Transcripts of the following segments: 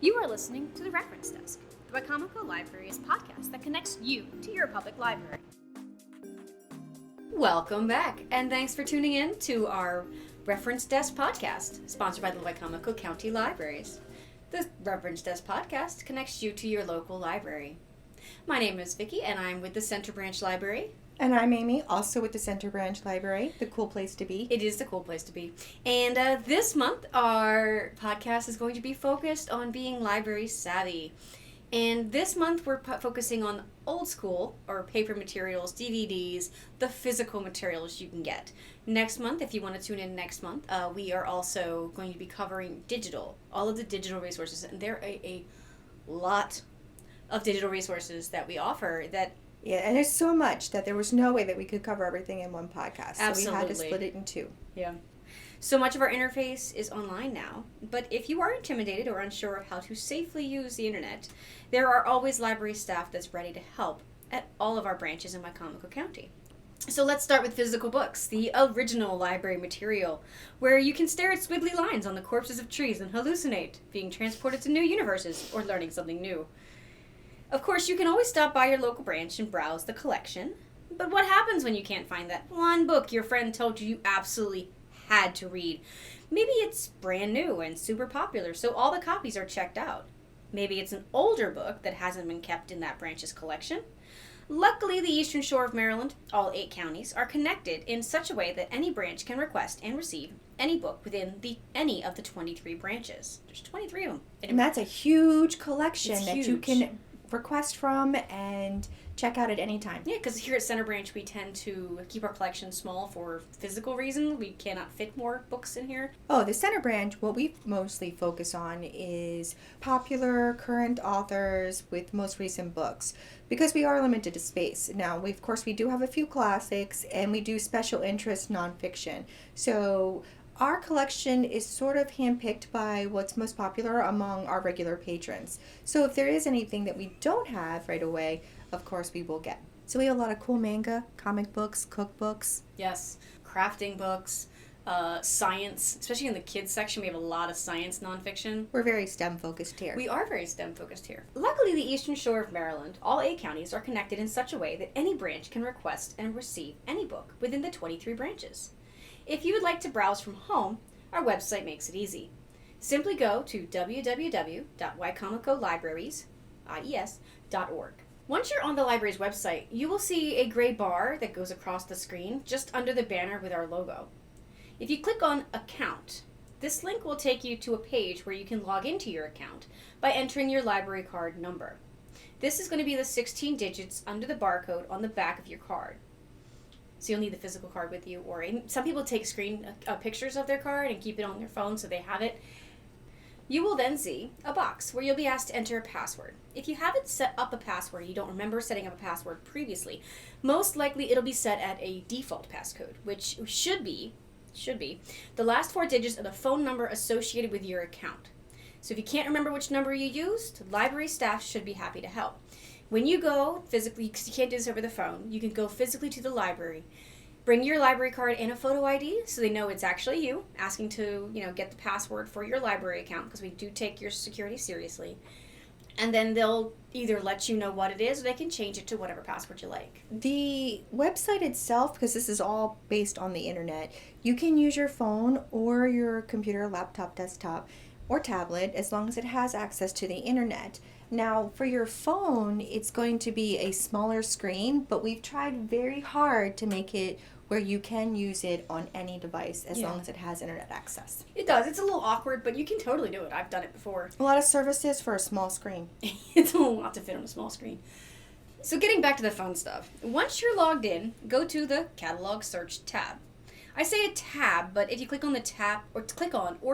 You are listening to The Reference Desk, the Wicomico Libraries podcast that connects you to your public library. Welcome back, and thanks for tuning in to our Reference Desk podcast, sponsored by the Wicomico County Libraries. The Reference Desk podcast connects you to your local library. My name is Vicki, and I'm with the Center Branch Library. And I'm Amy, also with the Center Branch Library, the cool place to be. It is the cool place to be. And this month, our podcast is going to be focused on being library savvy. And this month, we're focusing on old school, or paper materials, DVDs, the physical materials you can get. Next month, if you want to tune in next month, we are also going to be covering digital, all of the digital resources. And there are a lot of digital resources that we offer that... Yeah, and there's so much that there was no way that we could cover everything in one podcast. Absolutely. So we had to split it in two. Yeah. So much of our interface is online now, but if you are intimidated or unsure of how to safely use the internet, there are always library staff that's ready to help at all of our branches in Wicomico County. So let's start with physical books, the original library material, where you can stare at squiggly lines on the corpses of trees and hallucinate, being transported to new universes or learning something new. Of course, you can always stop by your local branch and browse the collection. But what happens when you can't find that one book your friend told you absolutely had to read? Maybe it's brand new and super popular, so all the copies are checked out. Maybe it's an older book that hasn't been kept in that branch's collection. Luckily, the Eastern Shore of Maryland, all 8 counties, are connected in such a way that any branch can request and receive any book within any of the 23 branches. There's 23 of them. And that's a huge collection It's that huge. you can request from and check out at any time. Yeah, because here at Center Branch, we tend to keep our collection small for physical reasons. We cannot fit more books in here. Oh, the Center Branch, what we mostly focus on is popular, current authors with most recent books, because we are limited to space. Now, of course, we do have a few classics, and we do special interest nonfiction. So our collection is sort of handpicked by what's most popular among our regular patrons. So if there is anything that we don't have right away, of course we will get. So we have a lot of cool manga, comic books, cookbooks. Yes, crafting books, science, especially in the kids section, we have a lot of science nonfiction. We're very STEM focused here. We are very STEM focused here. Luckily, the Eastern Shore of Maryland, all 8 counties, are connected in such a way that any branch can request and receive any book within the 23 branches. If you would like to browse from home, our website makes it easy. Simply go to www.wicomicolibraries.org. Once you're on the library's website, you will see a gray bar that goes across the screen just under the banner with our logo. If you click on Account, this link will take you to a page where you can log into your account by entering your library card number. This is going to be the 16 digits under the barcode on the back of your card. So you'll need the physical card with you, or some people take pictures of their card and keep it on their phone so they have it. You will then see a box where you'll be asked to enter a password. If you haven't set up a password, you don't remember setting up a password previously, most likely it'll be set at a default passcode, which should be the last 4 digits of the phone number associated with your account. So if you can't remember which number you used, library staff should be happy to help. When you go physically, because you can't do this over the phone, you can go physically to the library, bring your library card and a photo ID so they know it's actually you, asking to, get the password for your library account, because we do take your security seriously. And then they'll either let you know what it is, or they can change it to whatever password you like. The website itself, because this is all based on the internet, you can use your phone or your computer, laptop, desktop, or tablet, as long as it has access to the internet. Now, for your phone, it's going to be a smaller screen, but we've tried very hard to make it where you can use it on any device as long as it has internet access. It does. It's a little awkward, but you can totally do it. I've done it before. A lot of services for a small screen. It's a lot to fit on a small screen. So getting back to the fun stuff. Once you're logged in, go to the Catalog Search tab. I say a tab, but if you click on the tab, or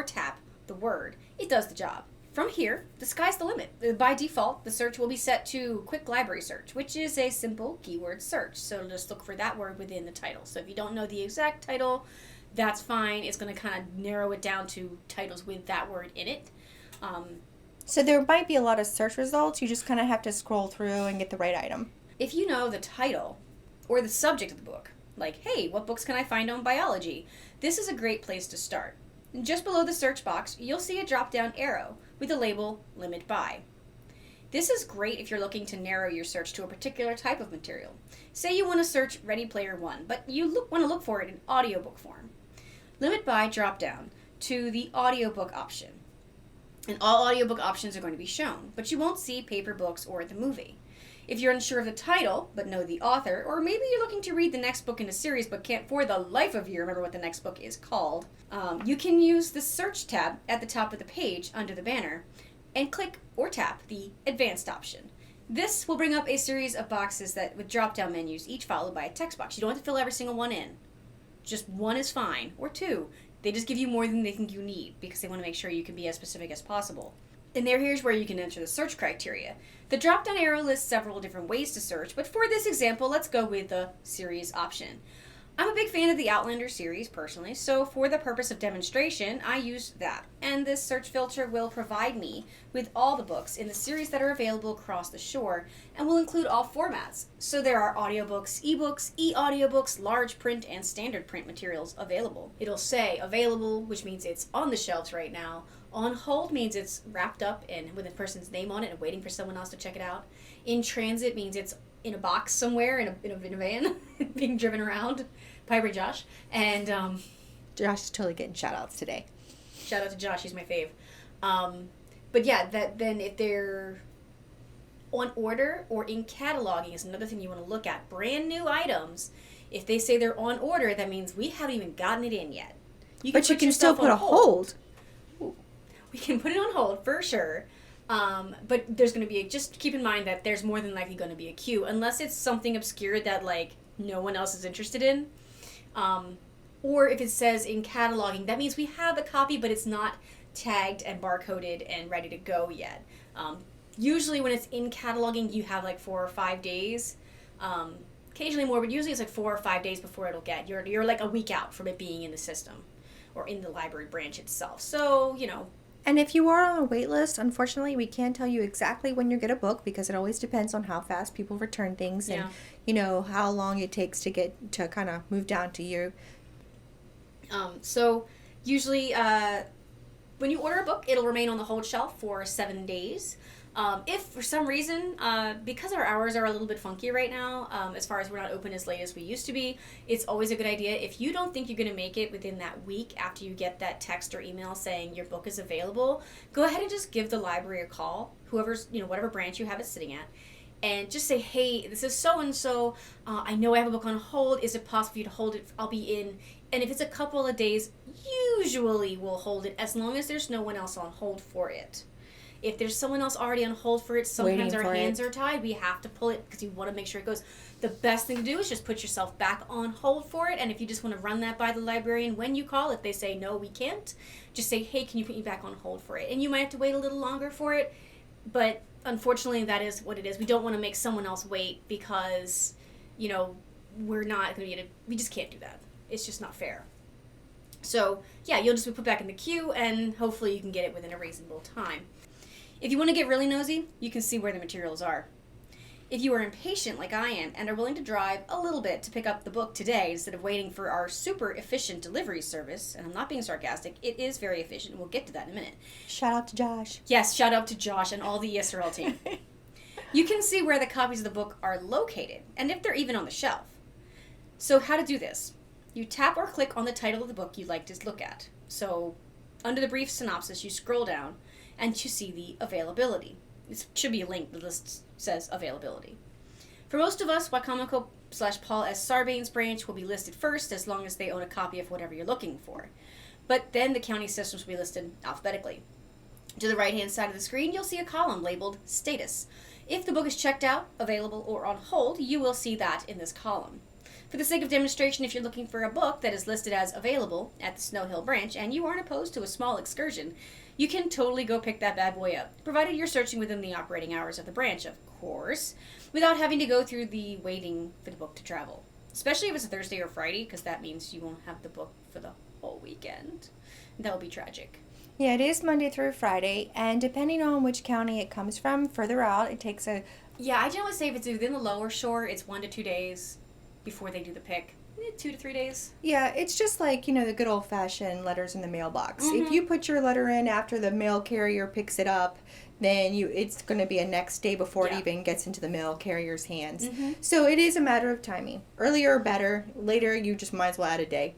tap the word, it does the job. From here, the sky's the limit. By default, the search will be set to Quick Library Search, which is a simple keyword search. So just look for that word within the title. So if you don't know the exact title, that's fine. It's going to kind of narrow it down to titles with that word in it. So there might be a lot of search results. You just kind of have to scroll through and get the right item. If you know the title or the subject of the book, like, hey, what books can I find on biology? This is a great place to start. Just below the search box, you'll see a drop-down arrow with the label Limit By. This is great if you're looking to narrow your search to a particular type of material. Say you want to search Ready Player One, but you want to look for it in audiobook form. Limit By drop down to the audiobook option. And all audiobook options are going to be shown, but you won't see paper books or the movie. If you're unsure of the title, but know the author, or maybe you're looking to read the next book in a series, but can't for the life of you remember what the next book is called, you can use the Search tab at the top of the page under the banner and click or tap the Advanced option. This will bring up a series of boxes that with drop-down menus, each followed by a text box. You don't have to fill every single one in. Just one is fine, or two. They just give you more than they think you need because they want to make sure you can be as specific as possible. And here's where you can enter the search criteria. The drop-down arrow lists several different ways to search, but for this example, let's go with the series option. I'm a big fan of the Outlander series, personally, so for the purpose of demonstration, I used that. And this search filter will provide me with all the books in the series that are available across the shore, and will include all formats. So there are audiobooks, ebooks, e-audiobooks, large print, and standard print materials available. It'll say available, which means it's on the shelves right now. On hold means it's wrapped up and with a person's name on it and waiting for someone else to check it out. In transit means it's in a box somewhere in a van being driven around. Piper Josh. And Josh is totally getting shout outs today. Shout out to Josh, he's my fave. But yeah, then if they're on order or in cataloging is another thing you want to look at. Brand new items, if they say they're on order, that means we haven't even gotten it in yet. You can still put a hold. We can put it on hold for sure. But there's going to be just keep in mind that there's more than likely going to be a queue unless it's something obscure that like no one else is interested in. Or if it says in cataloging, that means we have the copy, but it's not tagged and barcoded and ready to go yet. Usually when it's in cataloging, you have like 4 or 5 days. Occasionally more, but usually it's like 4 or 5 days before it'll get. You're like a week out from it being in the system or in the library branch itself. So, And if you are on a wait list, unfortunately, we can't tell you exactly when you get a book because it always depends on how fast people return things and, how long it takes to kind of move down to you. So usually when you order a book, it'll remain on the hold shelf for 7 days. If for some reason, because our hours are a little bit funky right now, as far as we're not open as late as we used to be, it's always a good idea. If you don't think you're going to make it within that week after you get that text or email saying your book is available, go ahead and just give the library a call, whoever's, whatever branch you have it sitting at, and just say, hey, this is so-and-so, I know I have a book on hold, is it possible for you to hold it? I'll be in. And if it's a couple of days, usually we'll hold it as long as there's no one else on hold for it. If there's someone else already on hold for it, sometimes our hands are tied. We have to pull it because you want to make sure it goes. The best thing to do is just put yourself back on hold for it. And if you just want to run that by the librarian when you call, if they say, no, we can't, just say, hey, can you put me back on hold for it? And you might have to wait a little longer for it. But unfortunately, that is what it is. We don't want to make someone else wait because, we're not going to we just can't do that. It's just not fair. So, yeah, you'll just be put back in the queue and hopefully you can get it within a reasonable time. If you want to get really nosy, you can see where the materials are. If you are impatient like I am and are willing to drive a little bit to pick up the book today instead of waiting for our super efficient delivery service, and I'm not being sarcastic, it is very efficient. We'll get to that in a minute. Shout out to Josh. Yes, shout out to Josh and all the ESRL team. You can see where the copies of the book are located and if they're even on the shelf. So how to do this? You tap or click on the title of the book you'd like to look at. So under the brief synopsis, you scroll down and you see the availability. It should be a link. The list says availability. For most of us, Wicomico/Paul S. Sarbanes branch will be listed first as long as they own a copy of whatever you're looking for. But then the county systems will be listed alphabetically. To the right-hand side of the screen, you'll see a column labeled Status. If the book is checked out, available, or on hold, you will see that in this column. For the sake of demonstration, if you're looking for a book that is listed as available at the Snow Hill branch and you aren't opposed to a small excursion, you can totally go pick that bad boy up, provided you're searching within the operating hours of the branch, of course, without having to go through the waiting for the book to travel. Especially if it's a Thursday or Friday, because that means you won't have the book for the whole weekend. That will be tragic. Yeah, it is Monday through Friday, and depending on which county it comes from, further out, it takes Yeah, I generally say if it's within the lower shore, it's 1 to 2 days before they do the pick. 2 to 3 days. Yeah, it's just like, the good old-fashioned letters in the mailbox. Mm-hmm. If you put your letter in after the mail carrier picks it up, then it's going to be a next day before it even gets into the mail carrier's hands. Mm-hmm. So it is a matter of timing. Earlier, better. Later, you just might as well add a day.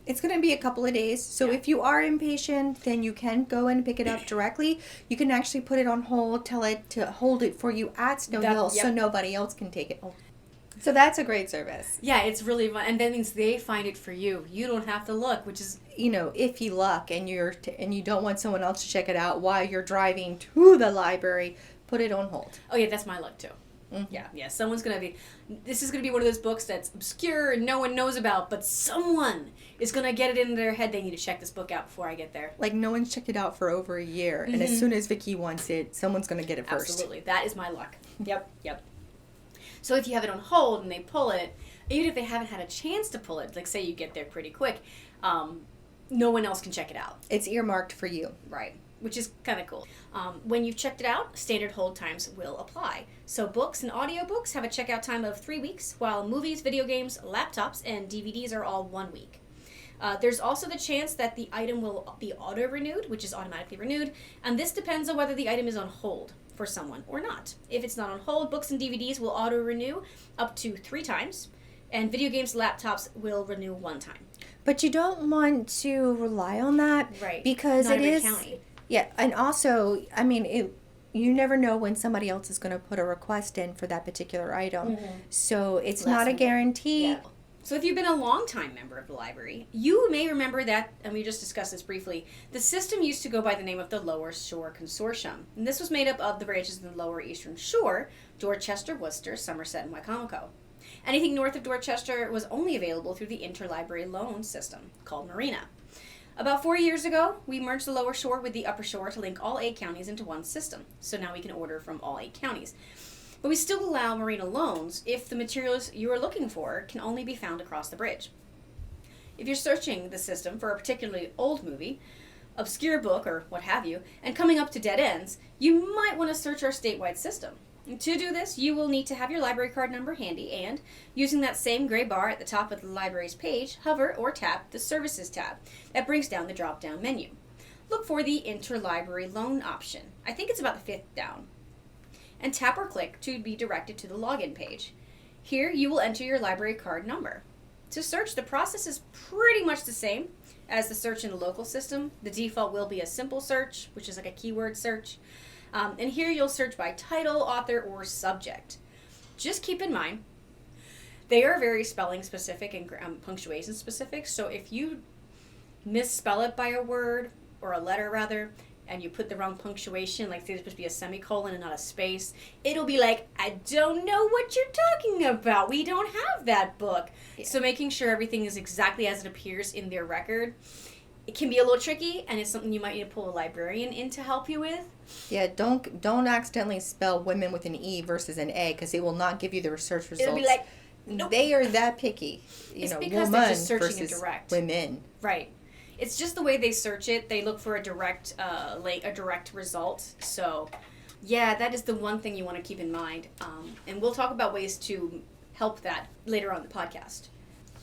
It's going to be a couple of days. So if you are impatient, then you can go and pick it up directly. You can actually put it on hold, tell it to hold it for you at Snow Hill so nobody else can take it. So that's a great service. Yeah, it's really fun. And that means they find it for you. You don't have to look, which is... if you luck and you don't want someone else to check it out while you're driving to the library, put it on hold. Oh, yeah, that's my luck, too. Mm-hmm. Yeah. Someone's going to be... This is going to be one of those books that's obscure and no one knows about, but someone is going to get it in their head. They need to check this book out before I get there. Like, no one's checked it out for over a year, and as soon as Vicky wants it, someone's going to get it first. Absolutely. That is my luck. Yep. So if you have it on hold and they pull it, even if they haven't had a chance to pull it, like say you get there pretty quick, no one else can check it out. It's earmarked for you. Right, which is kind of cool. When you've checked it out, standard hold times will apply. So books and audiobooks have a checkout time of 3 weeks, while movies, video games, laptops, and DVDs are all 1 week. There's also the chance that the item will be auto-renewed, which is automatically renewed, and this depends on whether the item is on hold for someone or not. If it's not on hold, books and DVDs will auto-renew up to 3 times, and video games, laptops will renew 1 time. But you don't want to rely on that, right? Because not it is county. Yeah, and also, you never know when somebody else is going to put a request in for that particular item, so it's not a guarantee. Yeah. So if you've been a long-time member of the library, you may remember that, and we just discussed this briefly, the system used to go by the name of the Lower Shore Consortium. And this was made up of the branches in the Lower Eastern Shore, Dorchester, Worcester, Somerset, and Wicomico. Anything north of Dorchester was only available through the Interlibrary loan system, called Marina. About 4 years ago, we merged the Lower Shore with the Upper Shore to link all 8 counties into one system. So now we can order from all 8 counties. But we still allow Marina loans if the materials you are looking for can only be found across the bridge. If you're searching the system for a particularly old movie, obscure book, or what have you, and coming up to dead ends, you might want to search our statewide system. And to do this, you will need to have your library card number handy and, using that same gray bar at the top of the library's page, hover or tap the Services tab. That brings down the drop-down menu. Look for the Interlibrary Loan option. I think it's about the 5th down. And tap or click to be directed to the login page. Here you will enter your library card number. To search, the process is pretty much the same as the search in the local system. The default will be a simple search, which is like a keyword search. And here you'll search by title, author, or subject. Just keep in mind, they are very spelling specific and punctuation specific, so if you misspell it by a word, or a letter rather, and you put the wrong punctuation, like say there's supposed to be a semicolon and not a space, it'll be like, I don't know what you're talking about. We don't have that book. Yeah. So making sure everything is exactly as it appears in their record, it can be a little tricky, and it's something you might need to pull a librarian in to help you with. Yeah, don't accidentally spell women with an E versus an A, because it will not give you the research results. It'll be like, nope. They are that picky. It's because they're just searching it direct. Women. Right. It's just the way they search it. They look for a direct result. So, yeah, that is the one thing you want to keep in mind. And we'll talk about ways to help that later on in the podcast.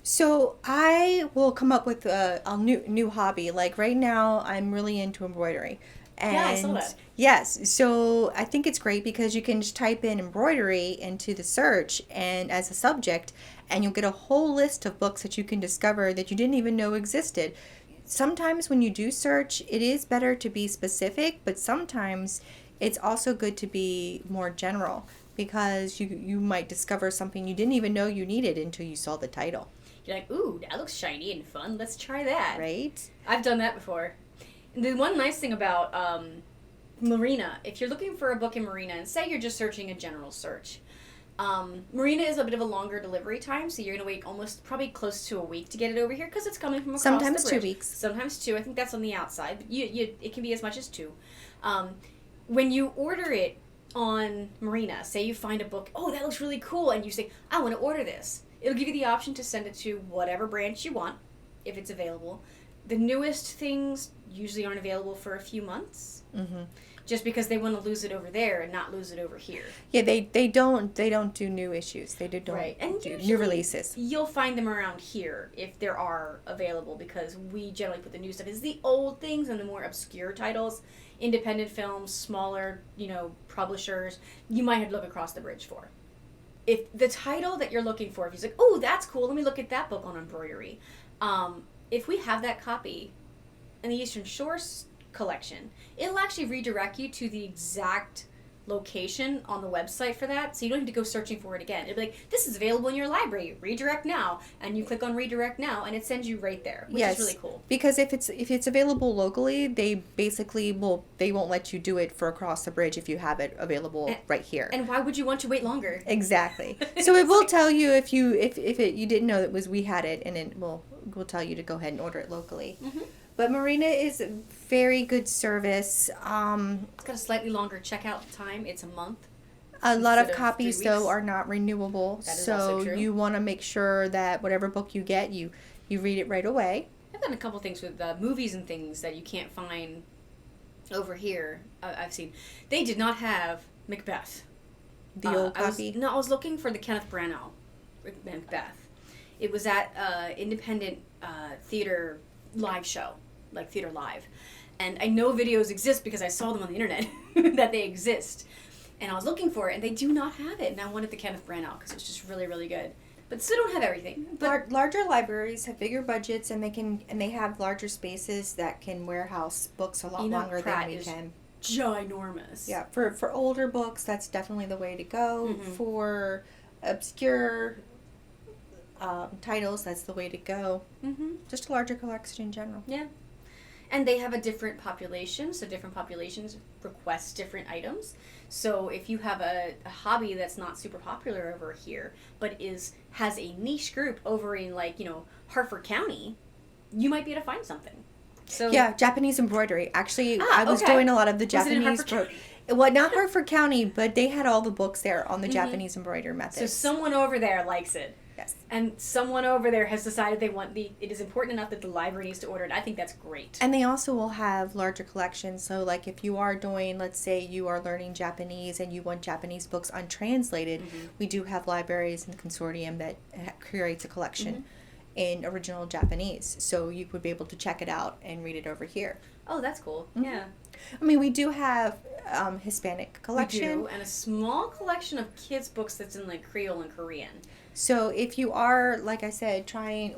So I will come up with a new hobby. Like right now, I'm really into embroidery. And yeah, I saw that. Yes, so I think it's great because you can just type in embroidery into the search and as a subject, and you'll get a whole list of books that you can discover that you didn't even know existed. Sometimes when you do search, it is better to be specific, but sometimes it's also good to be more general because you might discover something you didn't even know you needed until you saw the title. You're like, ooh, that looks shiny and fun. Let's try that. Right? I've done that before. And the one nice thing about Marina, if you're looking for a book in Marina, and say you're just searching a general search, Marina is a bit of a longer delivery time, so you're going to wait probably close to a week to get it over here because it's coming from across Sometimes the bridge. 2 weeks. Sometimes 2. I think that's on the outside. But it can be as much as 2. When you order it on Marina, say you find a book, oh, that looks really cool, and you say, I want to order this. It'll give you the option to send it to whatever branch you want, if it's available. The newest things usually aren't available for a few months. Mm-hmm. just because they want to lose it over there and not lose it over here. Yeah, they don't do new issues. They don't Right. And do new releases. You'll find them around here if there are available, because we generally put the new stuff. It's the old things and the more obscure titles, independent films, smaller, publishers, you might have to look across the bridge for. If the title that you're looking for, if you're like, oh, that's cool, let me look at that book on embroidery. If we have that copy in the Eastern Shores collection, it'll actually redirect you to the exact location on the website for that, so you don't have to go searching for it again. It'll be like, this is available in your library, redirect now, and you click on redirect now, and it sends you right there, which is really cool. Because if it's available locally, they basically won't let you do it for across the bridge if you have it available right here. And why would you want to wait longer? Exactly. So it will tell you if you didn't know that we had it, and it will tell you to go ahead and order it locally. Mm-hmm. But Marina is very good service. It's got a slightly longer checkout time. It's a month. A lot of copies, though, are not renewable. That is also true. You want to make sure that whatever book you get, you read it right away. I've done a couple things with movies and things that you can't find over here. I've seen. They did not have Macbeth. The old copy? I was looking for the Kenneth Branagh Macbeth. It was at independent theater live show, like Theater Live. And I know videos exist because I saw them on the internet, that they exist. And I was looking for it, and they do not have it. And I wanted the Kenneth Branagh because it's just really, really good. But still don't have everything. But larger libraries have bigger budgets, and they have larger spaces that can warehouse books a lot longer than we can. Ginormous. Yeah, for older books, that's definitely the way to go. Mm-hmm. For obscure titles, that's the way to go. Mm-hmm. Just a larger collection in general. Yeah. And they have a different population, so different populations request different items. So if you have a hobby that's not super popular over here, but has a niche group over in Hartford County, you might be able to find something. So yeah, Japanese embroidery. Actually, I was doing a lot of the Japanese. Well, not Hartford County, but they had all the books there on the Japanese embroidery methods. So someone over there likes it. Yes. And someone over there has decided it is important enough that the library needs to order it. I think that's great. And they also will have larger collections. So like if you are doing, let's say you are learning Japanese and you want Japanese books untranslated, we do have libraries in the consortium that creates a collection in original Japanese. So you would be able to check it out and read it over here. Oh, that's cool. Mm-hmm. Yeah. I mean, we do have Hispanic collection. We do, and a small collection of kids' books that's in Creole and Korean. So if you are, like I said, trying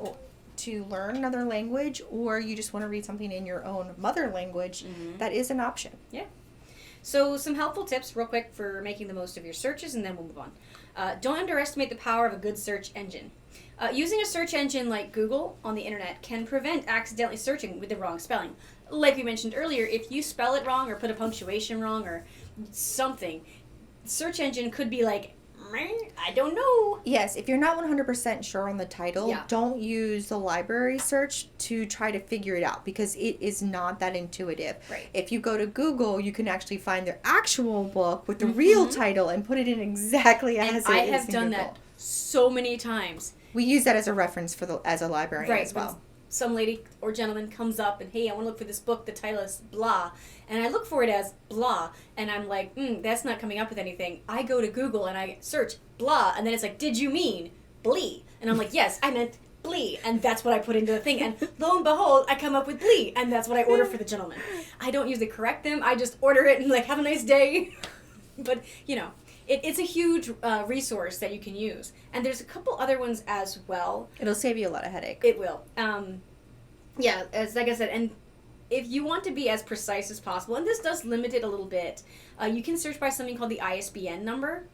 to learn another language, or you just want to read something in your own mother language, that is an option. Yeah. So some helpful tips real quick for making the most of your searches, and then we'll move on. Don't underestimate the power of a good search engine. Using a search engine like Google on the internet can prevent accidentally searching with the wrong spelling. Like we mentioned earlier, if you spell it wrong or put a punctuation wrong or something, search engine could be like, I don't know. Yes, if you're not 100% sure on the title, don't use the library search to try to figure it out, because it is not that intuitive. Right. If you go to Google, you can actually find their actual book with the real title and put it in exactly as it is in Google. I have done that so many times. We use that as a reference as a librarian as well. Some lady or gentleman comes up and, hey, I want to look for this book, the title is blah, and I look for it as blah, and I'm like, that's not coming up with anything. I go to Google and I search blah, and then it's like, did you mean blee? And I'm like, yes, I meant blee, and that's what I put into the thing, and lo and behold, I come up with blee, and that's what I order for the gentleman. I don't usually correct them, I just order it and have a nice day. But, it's a huge resource that you can use. And there's a couple other ones as well. It'll save you a lot of headache. It will. As like I said, and if you want to be as precise as possible, and this does limit it a little bit, you can search by something called the ISBN number.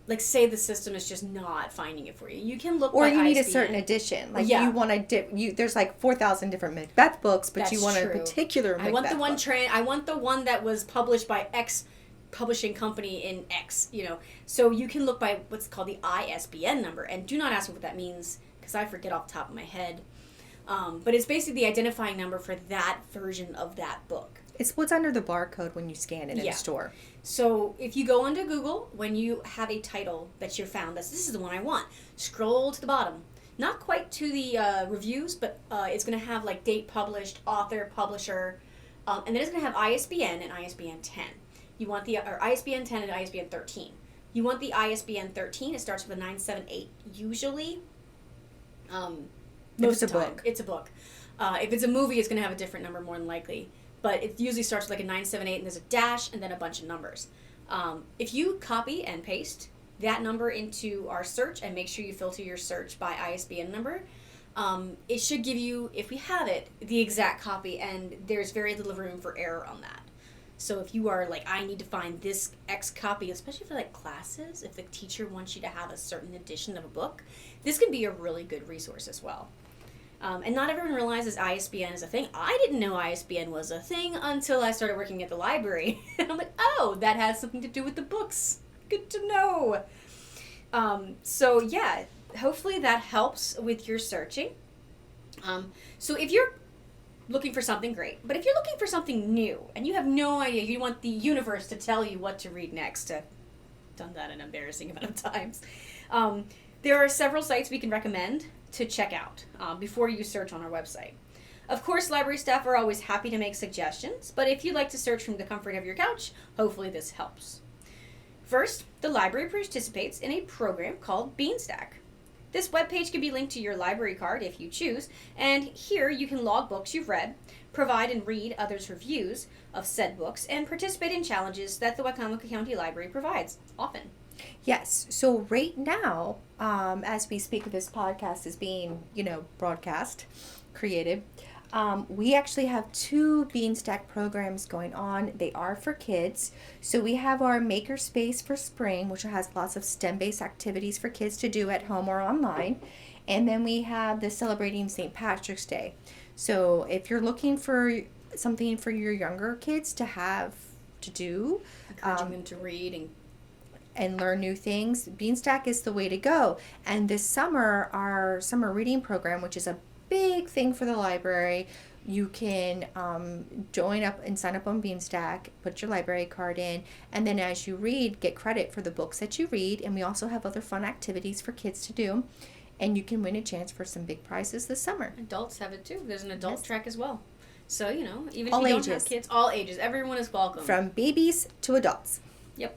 Like, say the system is just not finding it for you. You can look by ISBN. Or you need a certain edition. Like, you want to there's 4,000 different Macbeth books, but you want a particular Macbeth book. I want the one that was published by X publishing company in X, So you can look by what's called the ISBN number, and do not ask me what that means, because I forget off the top of my head. But it's basically the identifying number for that version of that book. It's what's under the barcode when you scan it in a store. So if you go onto Google, when you have a title that you're found, this is the one I want, scroll to the bottom. Not quite to the reviews, but it's going to have date published, author, publisher, and then it's going to have ISBN and ISBN 10. You want the or ISBN 10 and ISBN 13. You want the ISBN 13. It starts with a 978 usually. If it's a book. It's a book. If it's a movie, it's going to have a different number more than likely. But it usually starts with like a 978 and there's a dash and then a bunch of numbers. If you copy and paste that number into our search and make sure you filter your search by ISBN number, it should give you, if we have it, the exact copy, and there's very little room for error on that. So if you are like, I need to find this X copy, especially for like classes, if the teacher wants you to have a certain edition of a book, this can be a really good resource as well. And not everyone realizes ISBN is a thing. I didn't know ISBN was a thing until I started working at the library. And I'm like, oh, that has something to do with the books. Good to know. So yeah, hopefully that helps with your searching. So if you're looking for something, great. But if you're looking for something new and you have no idea, you want the universe to tell you what to read next, I've done that an embarrassing amount of times. There are several sites we can recommend to check out before you search on our website. Of course, library staff are always happy to make suggestions, but if you'd like to search from the comfort of your couch, hopefully this helps. First, the library participates in a program called Beanstack. This webpage can be linked to your library card if you choose, and here you can log books you've read, provide and read others' reviews of said books, and participate in challenges that the Wicomico County Library provides, often. Yes. So right now, as we speak, this podcast is being, broadcast, created. We actually have 2 Beanstack programs going on. They are for kids. So we have our Makerspace for spring, which has lots of STEM-based activities for kids to do at home or online. And then we have the Celebrating St. Patrick's Day. So if you're looking for something for your younger kids to have to do, Encouraging them to read and learn new things, Beanstack is the way to go. And this summer, our summer reading program, which is a big thing for the library, you can join up and sign up on Beanstack, put your library card in, and then as you read, get credit for the books that you read. And we also have other fun activities for kids to do, and you can win a chance for some big prizes this summer. Adults have it too. There's an adult track as well. So, even if all you don't ages. have kids, all ages, everyone is welcome. From babies to adults. Yep.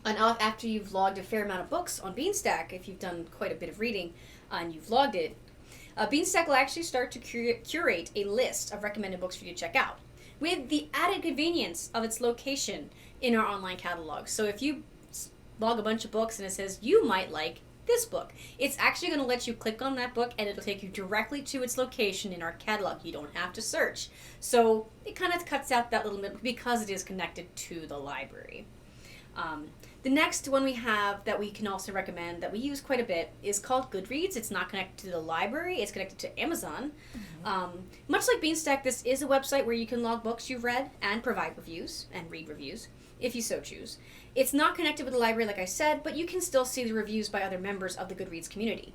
And after you've logged a fair amount of books on Beanstack, if you've done quite a bit of reading and you've logged it, Beanstack will actually start to curate a list of recommended books for you to check out, with the added convenience of its location in our online catalog. So if you log a bunch of books and it says you might like this book, it's actually going to let you click on that book and it'll take you directly to its location in our catalog. You don't have to search. So it kind of cuts out that little bit because it is connected to the library. The next one we have that we can also recommend that we use quite a bit is called Goodreads. It's not connected to the library. It's connected to Amazon. Mm-hmm. Much like Beanstack, this is a website where you can log books you've read and provide reviews and read reviews if you so choose. It's not connected with the library, like I said, but you can still see the reviews by other members of the Goodreads community.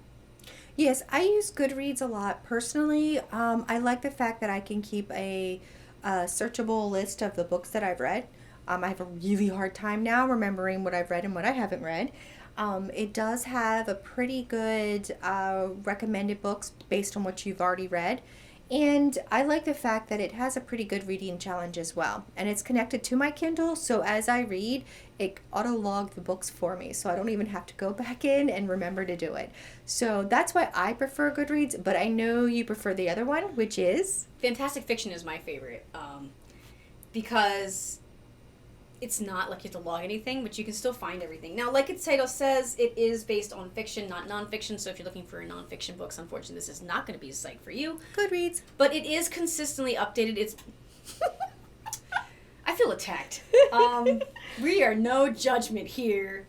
Yes, I use Goodreads a lot personally. I like the fact that I can keep a searchable list of the books that I've read. I have a really hard time now remembering what I've read and what I haven't read. It does have a pretty good recommended books based on what you've already read. And I like the fact that it has a pretty good reading challenge as well. And it's connected to my Kindle, so as I read, it auto-log the books for me. So I don't even have to go back in and remember to do it. So that's why I prefer Goodreads, but I know you prefer the other one, which is? Fantastic fiction is my favorite. Because it's not like you have to log anything, but you can still find everything. Now, like its title says, it is based on fiction, not nonfiction. So if you're looking for nonfiction books, unfortunately, this is not going to be a site for you. Goodreads. But it is consistently updated. It's... I feel attacked. We are no judgment here.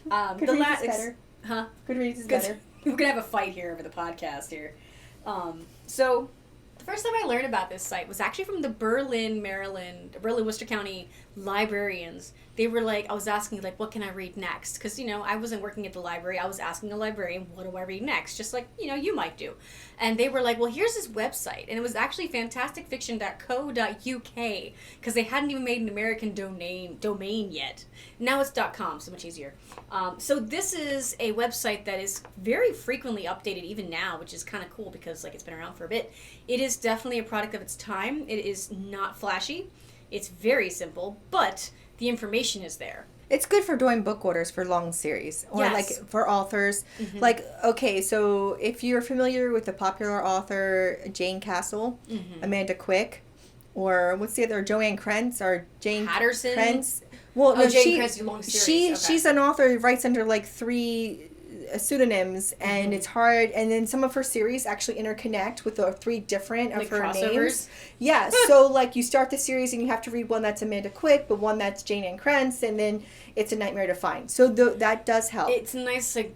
Goodreads is better. Huh? Goodreads is better. We're going to have a fight here over the podcast here. So... the first time I learned about this site was actually from the Berlin, Worcester County librarians. They were like, I was asking, like, what can I read next? Because, I wasn't working at the library. I was asking a librarian, what do I read next? Just like, you might do. And they were like, well, here's this website. And it was actually fantasticfiction.co.uk because they hadn't even made an American domain yet. Now it's .com, so much easier. So this is a website that is very frequently updated even now, which is kind of cool because, like, it's been around for a bit. It is definitely a product of its time. It is not flashy. It's very simple, but the information is there. It's good for doing book orders for long series or Yes. like for authors. Like, okay, so if you're familiar with the popular author Jane Castle, Amanda Quick, or what's the other, Joanne Krentz or Jane Patterson? Krentz? Well, Oh, no, Jane Krentz, long series. Okay. she's an author who writes under like 3 pseudonyms, and it's hard. And then some of her series actually interconnect with the 3 different Like of her crossovers? names. Yeah, so like you start the series and you have to read one that's Amanda Quick, but one that's Jane Ann Krentz, and then it's a nightmare to find. So that does help. It's a nice, like,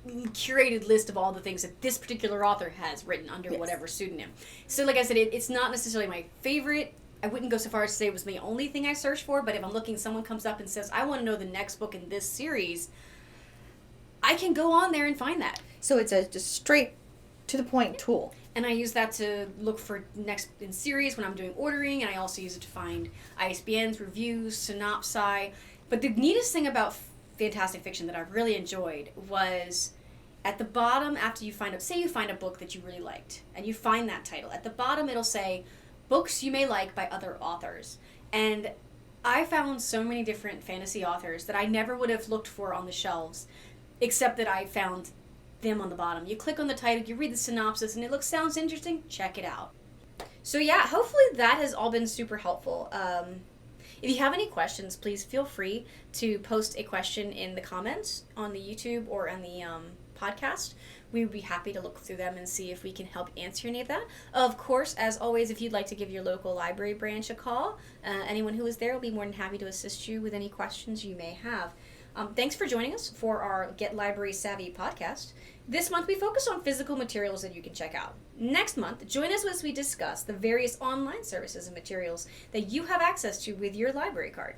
curated list of all the things that this particular author has written under whatever pseudonym. So, like I said, it's not necessarily my favorite. I wouldn't go so far as to say it was the only thing I searched for, but if I'm looking, someone comes up and says, I want to know the next book in this series, I can go on there and find that. So it's a just straight to the point tool. And I use that to look for next in series when I'm doing ordering, and I also use it to find ISBNs, reviews, synopsi. But the neatest thing about fantastic fiction that I've really enjoyed was at the bottom, after you find say you find a book that you really liked, and you find that title, at the bottom it'll say, books you may like by other authors. And I found so many different fantasy authors that I never would have looked for on the shelves, except that I found them on the bottom. You click on the title, you read the synopsis, and it sounds interesting, check it out. So yeah, hopefully that has all been super helpful. If you have any questions, please feel free to post a question in the comments on the YouTube or on the podcast. We would be happy to look through them and see if we can help answer any of that. Of course, as always, if you'd like to give your local library branch a call, anyone who is there will be more than happy to assist you with any questions you may have. Thanks for joining us for our Get Library Savvy podcast. This month we focus on physical materials that you can check out. Next month, join us as we discuss the various online services and materials that you have access to with your library card.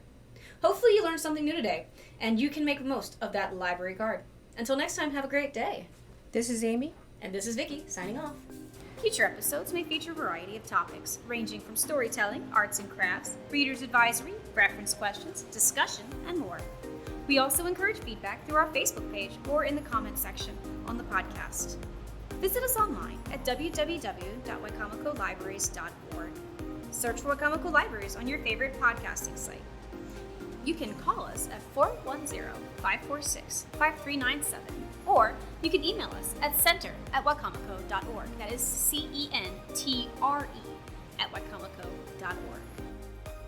Hopefully you learned something new today, and you can make the most of that library card. Until next time, have a great day. This is Amy. And this is Vicky, signing off. Future episodes may feature a variety of topics, ranging from storytelling, arts and crafts, reader's advisory, reference questions, discussion, and more. We also encourage feedback through our Facebook page or in the comments section on the podcast. Visit us online at www.wicomicolibraries.org. Search for Wicomico Libraries on your favorite podcasting site. You can call us at 410-546-5397, or you can email us at center@wicomico.org. That is CENTRE @wicomico.org.